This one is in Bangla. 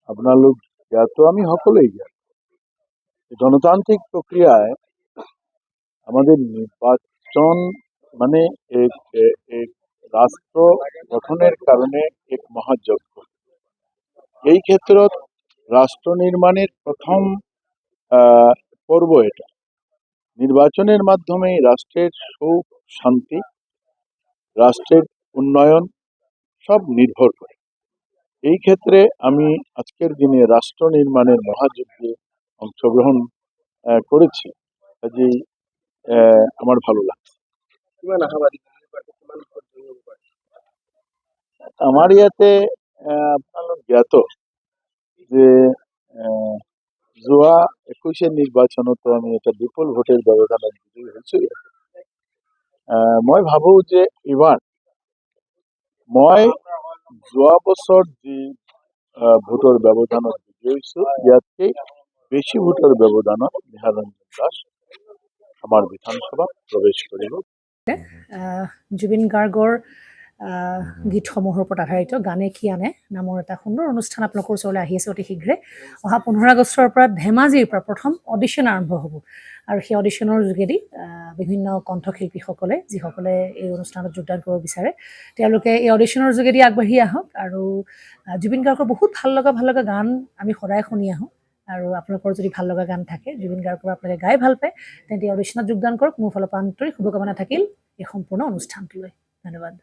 আপোনালোক জ্ঞাত, আমি সকলেই জ্ঞাত। গণতান্ত্রিক প্রক্রিয়ায় আমাদের নির্বাচন মানে এক এক রাষ্ট্র গঠনের কারণে এক মহাযজ্ঞ। এই ক্ষেত্ৰত রাষ্ট্র নির্মাণের প্রথম পর্ব এটা। নির্বাচনের মাধ্যমে রাষ্ট্রের সুখ শান্তি, রাষ্ট্রের উন্নয়ন সব নির্ভর করে। এই ক্ষেত্রে আমি আজকের দিনে রাষ্ট্র নির্মাণের মহাযজ্ঞে অংশগ্রহণ করেছি, কাজেই আমার ভালো লাগছে। আমার ইয়াতে আপোনালোক জ্ঞাত যে যোৱা 21 নিৰ্বাচনতো আমি এটা বিপুল ভোটের ব্যবধানত বিজয়ী হৈছো। মই ভাবো যে এবাৰ মই যোৱা বছর যে ভোটৰ ব্যবধানত বিজয়ী হৈছো, ইয়াতকে বেশি ভোটৰ ব্যবধানত নিহাৰঞ্জন দাস আমাৰ বিধানসভাত প্ৰৱেশ কৰিব। জুবিন গাৰ্গৰ গীতসমূহৰ ওপৰত আধাৰিত গানে কি আনে নামৰ এটা সুন্দৰ অনুষ্ঠান আপোনালোকৰ ওচৰলৈ আহি আছে অতি শীঘ্ৰে। অহা 15 আগষ্টৰ পৰা ধেমাজিৰ পৰা প্ৰথম অডিশ্যন আৰম্ভ হ'ব আৰু সেই অডিশ্যনৰ যোগেদি বিভিন্ন কণ্ঠশিল্পীসকলে যিসকলে এই অনুষ্ঠানত যোগদান কৰিব বিচাৰে তেওঁলোকে এই অডিশ্যনৰ যোগেদি আগবাঢ়ি আহক আৰু জুবিন গাৰ্গৰ বহুত ভাল লগা গান আমি সদায় শুনি আহোঁ। আৰু আপোনালোকৰ যদি ভাল লগা গান থাকে জুবিন গাৰ্গৰ আপোনালোকে গাই ভাল পায় তেন্তে অডিশ্যনত যোগদান কৰক। মোৰ ফালৰ পৰা আন্তৰিক শুভকামনা থাকিল এই সম্পূৰ্ণ অনুষ্ঠানটোলৈ। ধন্যবাদ।